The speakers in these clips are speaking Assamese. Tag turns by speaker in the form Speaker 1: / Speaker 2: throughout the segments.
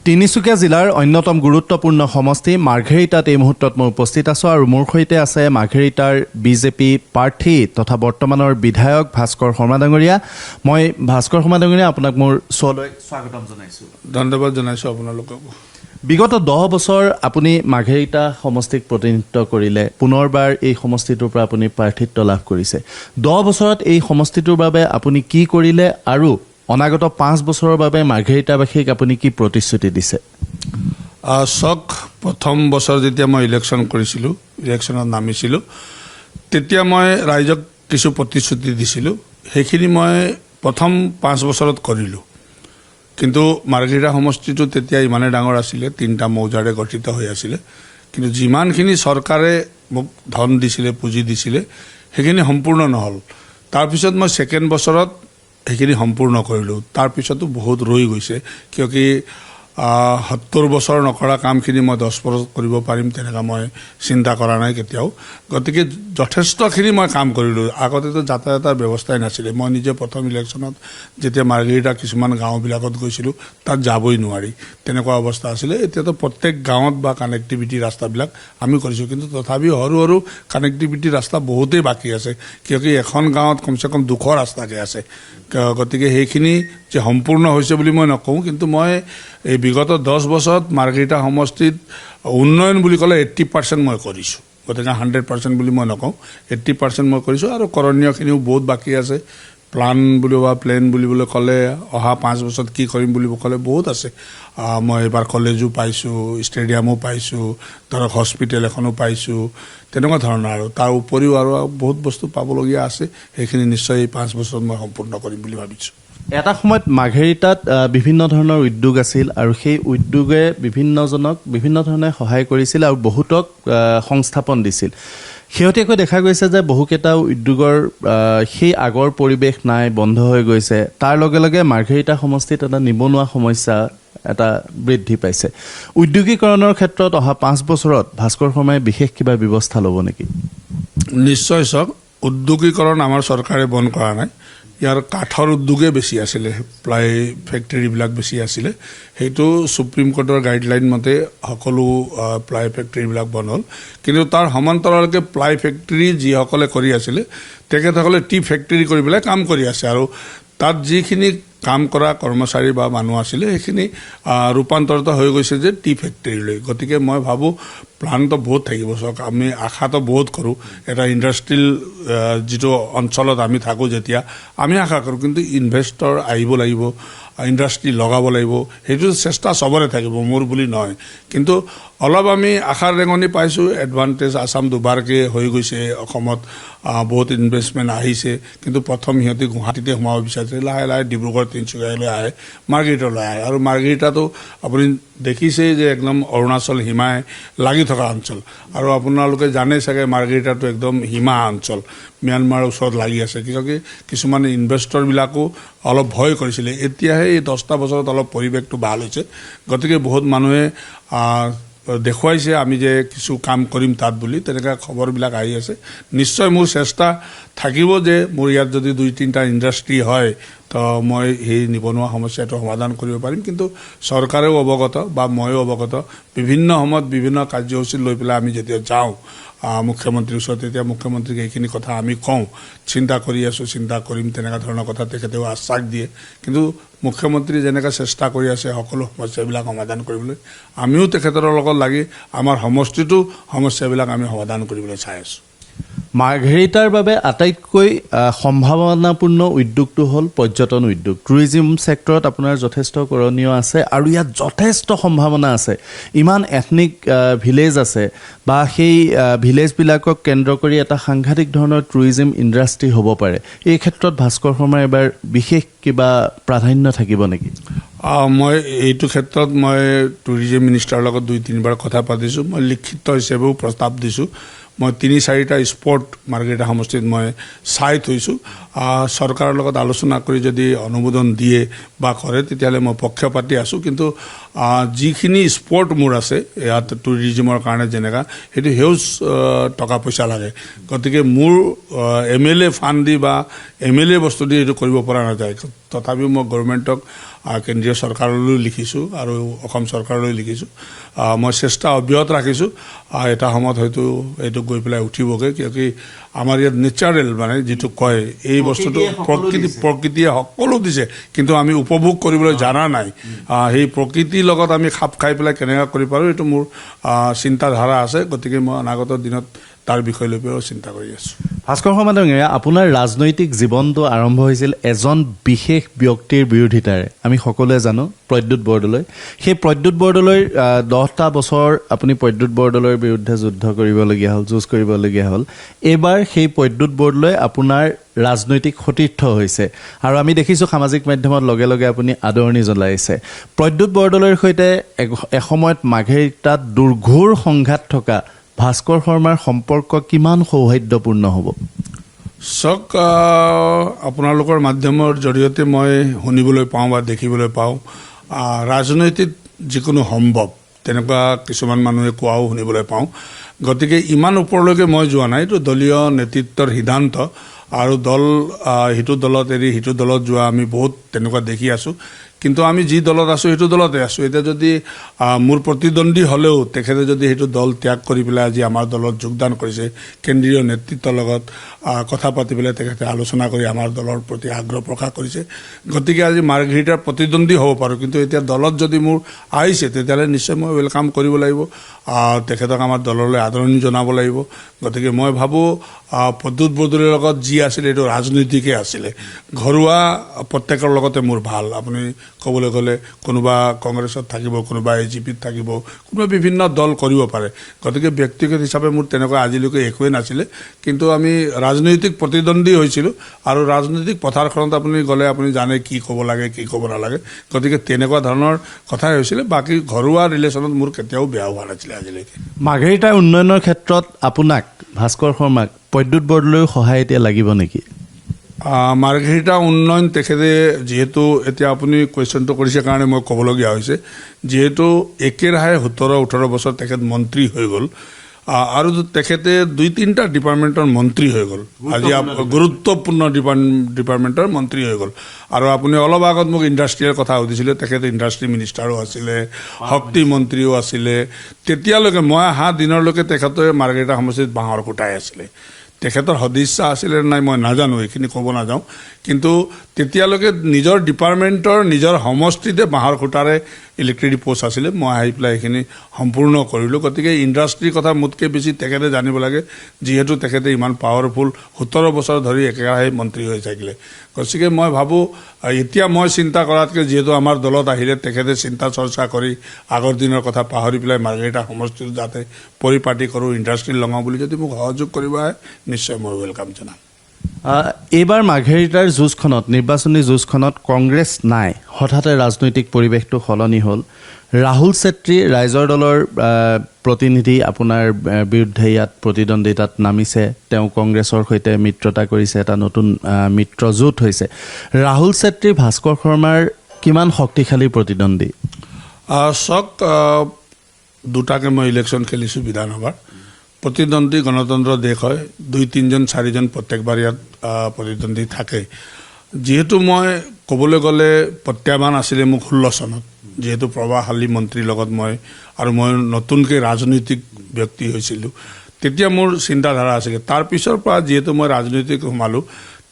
Speaker 1: তিনিচুকীয়া জিলাৰ অন্যতম গুৰুত্বপূৰ্ণ সমষ্টি মাৰ্ঘেৰিটাত এই মুহূৰ্তত মই উপস্থিত আছো আৰু মোৰ সৈতে আছে মাৰ্ঘেৰিটাৰ বিজেপি প্ৰাৰ্থী তথা বৰ্তমানৰ বিধায়ক ভাস্কৰ শৰ্মা ডাঙৰীয়া। মই ভাস্কৰ শৰ্মা ডাঙৰীয়া আপোনাক মোৰ শ্ব'লৈ স্বাগতম জনাইছো।
Speaker 2: ধন্যবাদ জনাইছো আপোনালোকক।
Speaker 1: বিগত 10 বছৰ আপুনি মাৰ্ঘেৰিটা সমষ্টিক প্ৰতিনিধিত্ব কৰিলে, পুনৰবাৰ এই সমষ্টিটোৰ পৰা আপুনি প্ৰাৰ্থিত্ব লাভ কৰিছে। 10 বছৰত এই সমষ্টিটোৰ বাবে আপুনি কি কৰিলে আৰু অনাগত 5 বছৰৰ বাবে মাৰ্ঘেৰিটাবাসীক আপুনি কি প্ৰতিশ্ৰুতি দিছে?
Speaker 2: প্ৰথম বছৰ যেতিয়া মই ইলেকশ্যন কৰিছিলোঁ, ইলেকশ্যনত নামিছিলোঁ, তেতিয়া মই ৰাইজক কিছু প্ৰতিশ্ৰুতি দিছিলোঁ। সেইখিনি মই প্ৰথম 5 বছৰত কৰিলোঁ। কিন্তু মাৰ্ঘেৰিটা সমষ্টিটো তেতিয়া ইমানেই ডাঙৰ আছিলে, 3টা মৌজাৰে গঠিত হৈ আছিলে। কিন্তু যিমানখিনি চৰকাৰে মোক ধন দিছিলে, পুঁজি দিছিলে, সেইখিনি সম্পূৰ্ণ নহ'ল। তাৰপিছত মই ছেকেণ্ড বছৰত সেইখিনি সম্পূৰ্ণ কৰিলোঁ। তাৰপিছতো বহুত ৰৈ গৈছে, কিয়কি 70 বছৰ নকৰা কামখিনি মই 10 বছৰত কৰিব পাৰিম তেনেকুৱা মই চিন্তা কৰা নাই কেতিয়াও। গতিকে যথেষ্টখিনি মই কাম কৰিলোঁ। আগতেতো যাতায়াতৰ ব্যৱস্থাই নাছিলে। মই নিজে প্ৰথম ইলেকশ্যনত যেতিয়া মাৰ্ঘেৰিটা কিছুমান গাঁওবিলাকত গৈছিলোঁ, তাত যাবই নোৱাৰি, তেনেকুৱা অৱস্থা আছিলে। এতিয়াতো প্ৰত্যেক গাঁৱত বা কানেক্টিভিটি ৰাস্তাবিলাক আমি কৰিছোঁ, কিন্তু তথাপিও সৰু সৰু কানেক্টিভিটি ৰাস্তা বহুতেই বাকী আছে, কিয়কি এখন গাঁৱত কমচে কম 200 ৰাস্তাকৈ আছে। গতিকে সেইখিনি যে সম্পূৰ্ণ হৈছে বুলি মই নকওঁ, কিন্তু মই এই বিগত 10 বছৰত মাৰ্ঘেৰিটা সমষ্টিত উন্নয়ন বুলি ক'লে 80% মই কৰিছোঁ। গতিকে 100% বুলি মই নকওঁ, 80% মই কৰিছোঁ। আৰু কৰণীয়খিনিও বহুত বাকী আছে। প্লেন বুলিবলৈ ক'লে অহা 5 বছৰত কি কৰিম বুলি ক'লে বহুত আছে। মই এবাৰ কলেজো পাইছোঁ, ষ্টেডিয়ামো পাইছোঁ, ধৰক হস্পিটেল এখনো পাইছোঁ, তেনেকুৱা ধৰণৰ। আৰু তাৰ উপৰিও আৰু বহুত বস্তু পাবলগীয়া আছে। সেইখিনি নিশ্চয় এই 5 বছৰত মই সম্পূৰ্ণ কৰিম বুলি ভাবিছোঁ।
Speaker 1: এটা সময়ত মাৰ্ঘেৰিটাত বিভিন্ন ধৰণৰ উদ্যোগ আছিল আৰু সেই উদ্যোগে বিভিন্নজনক বিভিন্ন ধৰণে সহায় কৰিছিল আৰু বহুতক সংস্থাপন দিছিল। শেহতীয়াকৈ দেখা গৈছে যে বহুকেইটা উদ্যোগৰ সেই আগৰ পৰিৱেশ নাই, বন্ধ হৈ গৈছে। তাৰ লগে লগে মাৰ্ঘেৰিটা সমষ্টিত এটা নিবনুৱা সমস্যা এটা বৃদ্ধি পাইছে। উদ্যোগীকৰণৰ ক্ষেত্ৰত অহা 5 বছৰত ভাস্কৰ শৰ্মাই বিশেষ কিবা ব্যৱস্থা ল'ব নেকি?
Speaker 2: নিশ্চয়। চাওক, উদ্যোগীকৰণ আমাৰ চৰকাৰে বন্ধ কৰা নাই। ইয়াৰ কাঠৰ উদ্যোগে বেছি আছিলে, প্লাই ফেক্টৰীবিলাক বেছি আছিলে। সেইটো সুপ্ৰিম কোৰ্টৰ গাইডলাইন মতে সকলো প্লাই ফেক্টৰীবিলাক বন্ধ হ'ল। কিন্তু তাৰ সমান্তৰালকৈ প্লাই ফেক্টৰী যিসকলে কৰি আছিলে, তেখেতসকলে টি ফেক্টৰী কৰি পেলাই কাম কৰি আছে। আৰু তাত যিখিনি কাম কৰা কৰ্মচাৰী বা মানুহ আছিলে, সেইখিনি ৰূপান্তৰিত হৈ গৈছে যে টি ফেক্টৰীলৈ। গতিকে মই ভাবোঁ প্লানটো বহুত থাকিব। চাওক, আমি আশাটো বহুত কৰোঁ, এটা ইণ্ডাষ্ট্ৰিয়েল যিটো অঞ্চলত আমি থাকোঁ, যেতিয়া আমি আশা কৰোঁ, কিন্তু ইনভেষ্টৰ আহিব লাগিব, ইণ্ডাষ্ট্ৰি লগাব লাগিব। সেইটো চেষ্টা চবৰে থাকিব, মোৰ বুলি নহয়। কিন্তু অলপ আমি আশাৰ ৰেঙনি পাইছোঁ। এডভান্টেজ আছাম দুবাৰকৈ হৈ গৈছে, অসমত বহুত ইনভেষ্টমেণ্ট আহিছে। কিন্তু প্ৰথম সিহঁতে গুৱাহাটীতে সোমাব বিচাৰিছে, লাহে লাহে ডিব্ৰুগড়, তিনিচুকীয়ালৈ আহে, মাৰ্ঘেৰিটালৈ আহে। আৰু মাৰ্ঘেৰিটাটো আপুনি দেখিছেই যে একদম অৰুণাচল সীমাই লাগি থকা অঞ্চল। আৰু আপোনালোকে জানে চাগে মাৰ্ঘেৰিটাটো একদম সীমা অঞ্চল, ম্যানমাৰৰ ওচৰত লাগি আছে। কিয়কি কিছুমান ইনভেষ্টৰবিলাকো অলপ ভয় কৰিছিলে। এতিয়াহে এই 10টা বছৰত অলপ পৰিৱেশটো ভাল হৈছে। গতিকে বহুত মানুহে দেখুৱাইছে আমি যে কিছু কাম কৰিম তাত বুলি, তেনেকুৱা খবৰবিলাক আহি আছে। নিশ্চয় মোৰ চেষ্টা থাকিব যে মোৰ ইয়াত যদি 2-3টা ইণ্ডাষ্ট্ৰি হয়, তো মই সেই নিবনুৱা সমস্যাটো সমাধান কৰিব পাৰিম। কিন্তু চৰকাৰেও অৱগত বা ময়ো অৱগত, বিভিন্ন সময়ত বিভিন্ন কাৰ্যসূচী লৈ পেলাই আমি যেতিয়া যাওঁ মুখ্যমন্ত্ৰীৰ ওচৰত, তেতিয়া মুখ্যমন্ত্ৰীক এইখিনি কথা আমি কওঁ, চিন্তা কৰি আছোঁ, চিন্তা কৰিম, তেনেকুৱা ধৰণৰ কথা তেখেতেও আশ্বাস দিয়ে। কিন্তু মুখ্যমন্ত্ৰী যেনেকৈ চেষ্টা কৰি আছে সকলো সমস্যাবিলাক সমাধান কৰিবলৈ, আমিও তেখেতৰ লগত লাগি আমাৰ সমষ্টিটো সমস্যাবিলাক আমি সমাধান কৰিবলৈ চাই আছোঁ।
Speaker 1: মাৰ্ঘেৰিটাৰ বাবে আটাইতকৈ সম্ভাৱনাপূৰ্ণ উদ্যোগটো হ'ল পৰ্যটন উদ্যোগ। টুৰিজিম ছেক্টৰত আপোনাৰ যথেষ্ট কৰণীয় আছে আৰু ইয়াত যথেষ্ট সম্ভাৱনা আছে। ইমান এথনিক ভিলেজ আছে বা সেই ভিলেজবিলাকক কেন্দ্ৰ কৰি এটা সাংঘাতিক ধৰণৰ টুৰিজিম ইণ্ডাষ্ট্ৰি হ'ব পাৰে। এই ক্ষেত্ৰত ভাস্কৰ শৰ্মাৰ এবাৰ বিশেষ কিবা প্ৰাধান্য থাকিব নেকি?
Speaker 2: মই এইটো ক্ষেত্ৰত মই টুৰিজিম মিনিষ্টাৰৰ লগত 2-3 বাৰ কথা পাতিছোঁ। মই লিখিত হিচাপেও প্ৰস্তাৱ দিছোঁ। মই 3-4টা স্পট মাৰ্ঘেৰিটা সমষ্টিত মই চাই থৈছোঁ চৰকাৰৰ লগত আলোচনা কৰি যদি অনুমোদন দিয়ে বা কৰে তেতিয়াহ'লে মই পক্ষপাতি আছোঁ কিন্তু যিখিনি স্পট মোৰ আছে ইয়াত টুৰিজিমৰ কাৰণে যেনেকা সেইটো সেউজ টকা পইচা লাগে গতিকে মোৰ MLA ফাণ্ড দি বা MLA বস্তু দি এইটো কৰিব পৰা নাযায় তথাপিও মই গভৰ্ণমেণ্টক কেন্দ্ৰীয় চৰকাৰলৈ লিখিছোঁ আৰু অসম চৰকাৰলৈ লিখিছোঁ মই চেষ্টা অব্যাহত ৰাখিছোঁ এটা সময়ত হয়তো এইটো গৈ পেলাই উঠিবগৈ কিয়কি আমাৰ ইয়াত নেচাৰেল মানে যিটো কয় এই বস্তুটো প্ৰকৃতিয়ে সকলো দিছে কিন্তু আমি উপভোগ কৰিবলৈ জানা নাই সেই প্ৰকৃতিৰ লগত আমি খাপ খাই পেলাই কেনেকৈ কৰিব পাৰোঁ এইটো মোৰ চিন্তাধাৰা আছে গতিকে মই অনাগত দিনত তাৰ বিষয় লৈ পেলাই চিন্তা কৰি আছোঁ
Speaker 1: ভাস্কৰ শৰ্মা ডাঙৰীয়া আপোনাৰ ৰাজনৈতিক জীৱনটো আৰম্ভ হৈছিল এজন বিশেষ ব্যক্তিৰ বিৰোধিতাৰে আমি সকলোৱে জানো প্ৰদ্যুৎ বৰদলৈ সেই প্ৰদ্যুৎ বৰদলৈৰ 10টা বছৰ আপুনি প্ৰদ্যুৎ বৰদলৈৰ বিৰুদ্ধে যুদ্ধ কৰিবলগীয়া হ'ল যুঁজ কৰিবলগীয়া হ'ল এইবাৰ সেই প্ৰদ্যুৎ বৰদলৈ আপোনাৰ ৰাজনৈতিক সতীৰ্থ হৈছে আৰু আমি দেখিছোঁ সামাজিক মাধ্যমত লগে লগে আপুনি আদৰণি জনাইছে প্ৰদ্যুৎ বৰদলৈৰ সৈতে এসময়ত মাৰ্ঘেৰিটাত দুৰ্ঘোৰ সংঘাত থকা ভাস্কৰ শৰ্মাৰ সম্পৰ্ক কিমান সৌহাৰ্দ্যপূৰ্ণ হ'ব
Speaker 2: চাওক আপোনালোকৰ মাধ্যমৰ জৰিয়তে মই শুনিবলৈ পাওঁ বা দেখিবলৈ পাওঁ ৰাজনৈতিক যিকোনো সম্ভৱ তেনেকুৱা কিছুমান মানুহে কোৱাও শুনিবলৈ পাওঁ গতিকে ইমান ওপৰলৈকে মই যোৱা নাই এইটো দলীয় নেতৃত্বৰ সিদ্ধান্ত আৰু দল সিটো দলত এৰি সিটো দলত যোৱা আমি বহুত তেনেকুৱা দেখি আছোঁ কিন্তু আমি যি দলত আছোঁ সেইটো দলতে আছোঁ এতিয়া যদি মোৰ প্ৰতিদ্বন্দ্বী হ'লেও তেখেতে যদি সেইটো দল ত্যাগ কৰি পেলাই আজি আমাৰ দলত যোগদান কৰিছে কেন্দ্ৰীয় নেতৃত্বৰ লগত কথা পাতি পেলাই তেখেতে আলোচনা কৰি আমাৰ দলৰ প্ৰতি আগ্ৰহ প্ৰকাশ কৰিছে গতিকে আজি মাৰ্ঘেৰিটাৰ প্ৰতিদ্বন্দ্বী হ'ব পাৰোঁ কিন্তু এতিয়া দলত যদি মোৰ আহিছে তেতিয়াহ'লে নিশ্চয় মই ৱেলকাম কৰিব লাগিব তেখেতক আমাৰ দললৈ আদৰণি জনাব লাগিব গতিকে মই ভাবোঁ প্ৰদ্যুৎ বৰদলৈৰ লগত যি আছিলে এইটো ৰাজনৈতিকে আছিলে ঘৰুৱা প্ৰত্যেকৰ লগতে মোৰ ভাল আপুনি ক'বলৈ গ'লে কোনোবা কংগ্ৰেছত থাকিব কোনোবা AGPত থাকিব কোনোবা বিভিন্ন দল কৰিব পাৰে গতিকে ব্যক্তিগত হিচাপে মোৰ তেনেকুৱা আজিলৈকে একোৱেই নাছিলে কিন্তু আমি ৰাজনৈতিক প্ৰতিদ্বন্দ্বী হৈছিলোঁ আৰু ৰাজনৈতিক পথাৰখনত আপুনি গ'লে আপুনি জানে কি ক'ব লাগে কি ক'ব নালাগে গতিকে তেনেকুৱা ধৰণৰ কথাই হৈছিলে বাকী ঘৰুৱা ৰিলেশ্যনত মোৰ কেতিয়াও বেয়া হোৱা নাছিলে আজিলৈকে
Speaker 1: মাৰ্ঘেৰিটাৰ উন্নয়নৰ ক্ষেত্ৰত আপোনাক ভাস্কৰ শৰ্মাক প্ৰদ্যুৎ বৰদলৈৰ সহায় এতিয়া লাগিব নেকি
Speaker 2: মাৰ্ঘেৰিটা উন্নয়ন তেখেতে যিহেতু এতিয়া আপুনি কুৱেশ্যনটো কৰিছে কাৰণে মই ক'বলগীয়া হৈছে যিহেতু একেৰাহে 17-18 বছৰ তেখেত মন্ত্ৰী হৈ গ'ল আৰু তেখেতে 2-3টা ডিপাৰ্টমেণ্টৰ মন্ত্ৰী হৈ গ'ল আজি গুৰুত্বপূৰ্ণ ডিপাৰ্টমেণ্টৰ মন্ত্ৰী হৈ গ'ল আৰু আপুনি অলপ আগত মোক ইণ্ডাষ্ট্ৰিয়েল কথা সুধিছিলে তেখেতে ইণ্ডাষ্ট্ৰি মিনিষ্টাৰো আছিলে শক্তি মন্ত্ৰীও আছিলে তেতিয়ালৈকে মই অহা দিনলৈকে তেখেতে মাৰ্ঘেৰিটা সমষ্টিত বাঁহৰ খুঁটাই আছিলে তেখেতৰ সদিচ্ছা আছিলে নাই মই নাজানো এইখিনি ক'ব নাযাওঁ কিন্তু তেতিয়ালৈকে নিজৰ ডিপাৰ্টমেণ্টৰ নিজৰ সমষ্টিতে বাঁহৰ খুঁটাৰে ইলেক্ট্ৰিক পোষ্ট আছিলে মই আহি পেলাই এইখিনি সম্পূৰ্ণ কৰিলোঁ গতিকে ইণ্ডাষ্ট্ৰিৰ কথা মোতকৈ বেছি তেখেতে জানিব লাগে যিহেতু তেখেতে ইমান পাৱাৰফুল 17 বছৰ ধৰি একেৰাহে মন্ত্ৰী হৈ থাকিলে গতিকে মই ভাবোঁ এতিয়া মই চিন্তা কৰাতকৈ যিহেতু আমাৰ দলত আহিলে তেখেতে চিন্তা চৰ্চা কৰি আগৰ দিনৰ কথা পাহৰি পেলাই মাৰ্ঘেৰিটা সমষ্টিটো যাতে পৰিপাটি কৰোঁ ইণ্ডাষ্ট্ৰি লগাওঁ বুলি যদি মোক সহযোগ কৰিব আহে নিশ্চয় মই ৱেলকাম জনাম
Speaker 1: এইবাৰ মাৰ্ঘেৰিটাৰ যুঁজখনত নিৰ্বাচনী যুঁজখনত কংগ্ৰেছ নাই হঠাতে ৰাজনৈতিক পৰিৱেশটো সলনি হ'ল ৰাহুল চেত্ৰী ৰাইজৰ দলৰ প্ৰতিনিধি আপোনাৰ বিৰুদ্ধে ইয়াত প্ৰতিদ্বন্দ্বিতাত নামিছে তেওঁ কংগ্ৰেছৰ সৈতে মিত্ৰতা কৰিছে এটা নতুন মিত্ৰজোঁট হৈছে ৰাহুল চেত্ৰী ভাস্কৰ শৰ্মাৰ কিমান শক্তিশালী প্ৰতিদ্বন্দ্বী
Speaker 2: চাওক দুটাকে মই ইলেকশ্যন খেলিছোঁ বিধানসভাৰ প্ৰতিদ্বন্দ্বী গণতন্ত্ৰ দেশ হয় 2-3জন 4জন প্ৰত্যেকবাৰ ইয়াত প্ৰতিদ্বন্দ্বী থাকে যিহেতু মই ক'বলৈ গ'লে প্ৰত্যাহ্বান আছিলে মোক 16 চনত যিহেতু প্ৰভাৱশালী মন্ত্ৰীৰ লগত মই নতুনকৈ ৰাজনৈতিক ব্যক্তি হৈছিলোঁ তেতিয়া মোৰ চিন্তাধাৰা আছিলে তাৰ পিছৰ পৰা যিহেতু মই ৰাজনৈতিক সোমালোঁ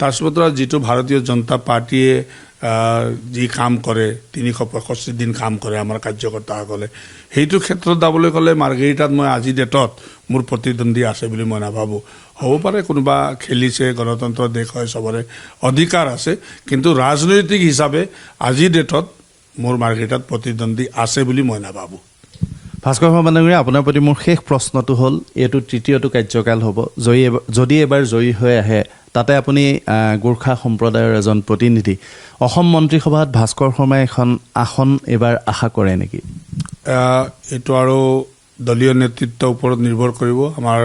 Speaker 2: তাৰপিছৰ যিটো ভাৰতীয় জনতা পাৰ্টীয়ে যি কাম কৰে 365 দিন কাম কৰে আমাৰ কাৰ্যকৰ্তাসকলে সেইটো ক্ষেত্ৰত যাবলৈ গ'লে মাৰ্ঘেৰিটাত মই আজি ডেটত মোৰ প্ৰতিদ্বন্দ্বী আছে বুলি মই নাভাবোঁ হ'ব পাৰে কোনোবা খেলিছে গণতন্ত্ৰ দেশ হয় চবৰে অধিকাৰ আছে কিন্তু ৰাজনৈতিক হিচাপে আজি ডেটত মোৰ মাৰ্ঘেৰিটাত প্ৰতিদ্বন্দ্বী আছে বুলি মই নাভাবোঁ
Speaker 1: ভাস্কৰ শৰ্মা ডাঙৰীয়া আপোনাৰ প্ৰতি মোৰ শেষ প্ৰশ্নটো হ'ল এইটো তৃতীয়টো কাৰ্যকাল হ'ব যদি এবাৰ জয়ী হৈ আহে তাতে আপুনি গোৰ্খা সম্প্ৰদায়ৰ এজন প্ৰতিনিধি অসম মন্ত্ৰীসভাত ভাস্কৰ শৰ্মাই এখন আসন এবাৰ আশা কৰে নেকি
Speaker 2: এইটো আৰু দলীয় নেতৃত্বৰ ওপৰত নিৰ্ভৰ কৰিব আমাৰ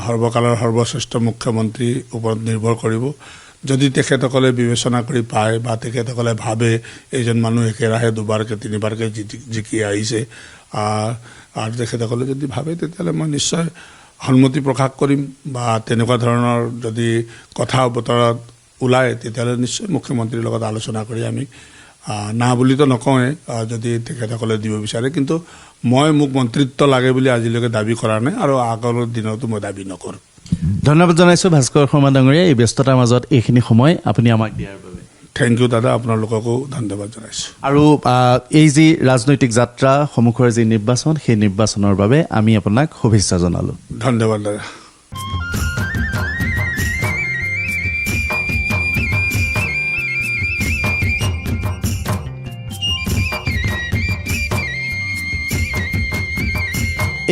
Speaker 2: সৰ্বকালৰ সৰ্বশ্ৰেষ্ঠ মুখ্যমন্ত্ৰীৰ ওপৰত নিৰ্ভৰ কৰিব যদি তেখেতসকলে বিবেচনা কৰি পায় বা তেখেতসকলে ভাবে এইজন মানুহ একেৰাহে দুবাৰকৈ তিনিবাৰকৈ জিকি আহিছে আৰু তেখেতসকলে যদি ভাবে তেতিয়াহ'লে মই নিশ্চয় সন্মতি প্ৰকাশ কৰিম বা তেনেকুৱা ধৰণৰ যদি কথা বতৰত ওলায় তেতিয়াহ'লে নিশ্চয় মুখ্যমন্ত্ৰীৰ লগত আলোচনা কৰি আমি না বুলিতো নকওঁৱে যদি তেখেতসকলে দিব বিচাৰে কিন্তু মোক মন্ত্ৰিত্ব লাগে বুলি আজিলৈকে দাবী কৰা নাই আৰু আগৰ দিনতো মই দাবী নকৰোঁ
Speaker 1: ধন্যবাদ জনাইছোঁ ভাস্কৰ শৰ্মা ডাঙৰীয়া এই ব্যস্ততাৰ মাজত এইখিনি সময় আপুনি আমাক দিয়াৰ বাবে
Speaker 2: থেংক ইউ দাদা আপোনালোককো ধন্যবাদ জনাইছোঁ
Speaker 1: আৰু এই যি ৰাজনৈতিক যাত্ৰা সন্মুখৰ যি নিৰ্বাচন সেই নিৰ্বাচনৰ বাবে আমি আপোনাক শুভেচ্ছা জনালোঁ
Speaker 2: ধন্যবাদ দাদা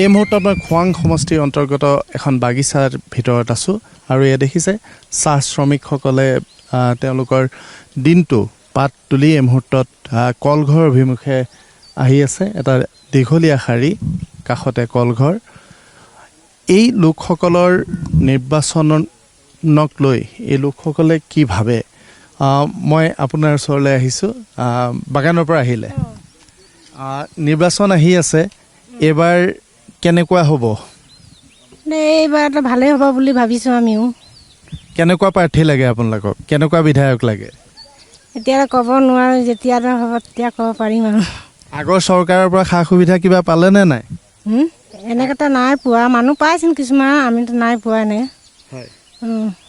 Speaker 1: এই মুহূৰ্তত মই খোৱাং সমষ্টিৰ অন্তৰ্গত এখন বাগিচাৰ ভিতৰত আছোঁ আৰু এয়া দেখিছে চাহ শ্ৰমিকসকলে তেওঁলোকৰ দিনটো পাত তুলি এই মুহূৰ্তত কলঘৰ অভিমুখে আহি আছে এটা দীঘলীয়া শাৰী কাষতে কলঘৰ এই লোকসকলৰ নিৰ্বাচনক লৈ এই লোকসকলে কি ভাবে মই আপোনাৰ ওচৰলৈ আহিছোঁ বাগানৰ পৰা আহিলে নিৰ্বাচন আহি আছে এইবাৰ কেনেকুৱা হ'ব
Speaker 3: এইবাৰ ভালেই হ'ব বুলি ভাবিছোঁ আমিও
Speaker 1: কেনেকুৱা প্ৰাৰ্থী লাগে আপোনালোকক কেনেকুৱা বিধায়ক লাগে
Speaker 3: এতিয়া ক'ব নোৱাৰোঁ যেতিয়া হ'ব তেতিয়া ক'ব পাৰিম আৰু
Speaker 1: আগৰ চৰকাৰৰ পৰা সা সুবিধা কিবা পালেনে নাই
Speaker 3: এনেকৈ নাই পোৱা মানুহ পাইছিল কিছুমান আমিতো নাই পোৱা এনেকৈ
Speaker 1: হয়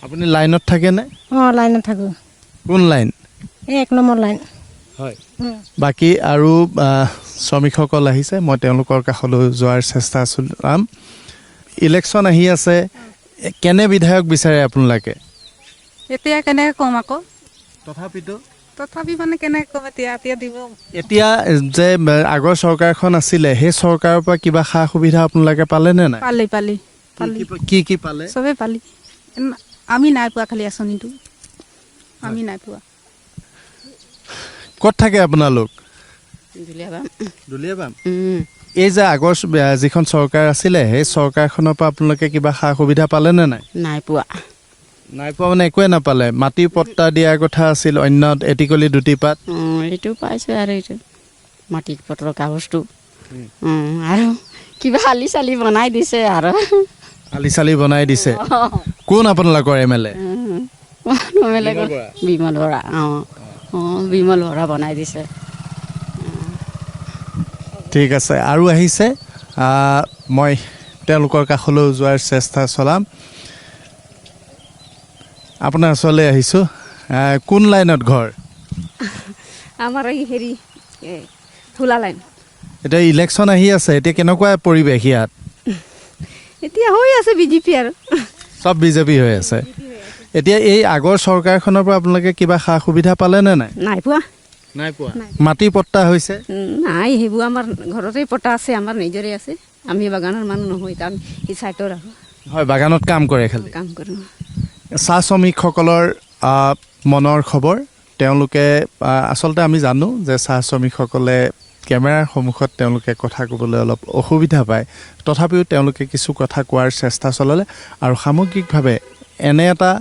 Speaker 1: আপুনি লাইনত থাকেনে
Speaker 3: লাইনত থাকোঁ
Speaker 1: কোন লাইন
Speaker 3: এই 1 নম্বৰ লাইন
Speaker 1: হয় বাকী আৰু শ্ৰমিকসকল আহিছে মই তেওঁলোকৰ কাষলৈ যোৱাৰ চেষ্টা চলাম ইলেকশ্যন আহি আছে কেনে বিধায়ক বিচাৰে আপোনালোকে
Speaker 4: এতিয়া কেনেকৈ ক'ম আকৌ
Speaker 1: তথাপি
Speaker 4: মানে কেনেকৈ ক'ম এতিয়া দিব
Speaker 1: এতিয়া যে আগৰ চৰকাৰখন আছিলে সেই চৰকাৰৰ পৰা কিবা সা সুবিধা আপোনালোকে পালেনে নাই
Speaker 4: পালি
Speaker 1: কি পালে
Speaker 4: চবেই পালি আমি নাই পোৱা খালি আঁচনিটো আমি নাই পোৱা
Speaker 1: ক'ত থাকে আপোনালোক দুলীয়াবাম এই যে আগৰ যিখন চৰকাৰ আছিলে সেই চৰকাৰখনৰ পৰা আপোনালোকে কিবা সা সুবিধা পালেনে নাই
Speaker 5: নাই পোৱা
Speaker 1: মানে একোৱে নাপালে মাটি পট্টা দিয়াৰ কথা আছিল অন্য এটিকলি দুটিপাত
Speaker 5: এইটো পাইছোঁ আৰু এইটো মাটি পত্ৰৰ কাগজটো আৰু কিবা আলি চালি বনাই দিছে আৰু
Speaker 1: আলি চালি বনাই দিছে কোন আপোনালোকৰ MLA
Speaker 5: বিমল বৰা বিমল বৰা বনাই দিছে
Speaker 1: ঠিক আছে আৰু আহিছে মই তেওঁলোকৰ কাষলৈ যোৱাৰ চেষ্টা চলাম আপোনাৰ ওচৰলৈ আহিছোঁ কোন লাইনত ঘৰ
Speaker 4: আমাৰ এই হেৰি ফুলা লাইন
Speaker 1: এতিয়া ইলেকশ্যন আহি আছে এতিয়া কেনেকুৱা পৰিৱেশ ইয়াত
Speaker 4: এতিয়া হৈ আছে বিজেপি আৰু
Speaker 1: চব বিজেপি হৈ আছে এতিয়া এই আগৰ চৰকাৰখনৰ পৰা আপোনালোকে কিবা সা সুবিধা পালেনে নাই
Speaker 4: নাই পোৱা
Speaker 1: মাটি পট্টা হৈছে
Speaker 4: নাই সেইবোৰ আমাৰ ঘৰতেই পটা আছে আমাৰ নিজৰে আছে আমি বাগানৰ মানুহ নহয় কাৰণ এই চাইটৰ আৰু
Speaker 1: হয় বাগানত কাম কৰে খালি
Speaker 4: কাম কৰোঁ
Speaker 1: চাহ শ্ৰমিকসকলৰ মনৰ খবৰ তেওঁলোকে আচলতে আমি জানো যে চাহ শ্ৰমিকসকলে কেমেৰাৰ সন্মুখত তেওঁলোকে কথা ক'বলৈ অলপ অসুবিধা পায় তথাপিও তেওঁলোকে কিছু কথা কোৱাৰ চেষ্টা চলালে আৰু সামগ্ৰিকভাৱে এনে এটা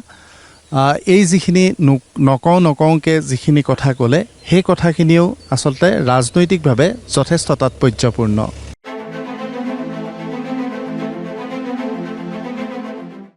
Speaker 1: এই যিখিনি নকওঁকৈ যিখিনি কথা ক'লে সেই কথাখিনিও আচলতে ৰাজনৈতিকভাৱে যথেষ্ট তাৎপৰ্যপূৰ্ণ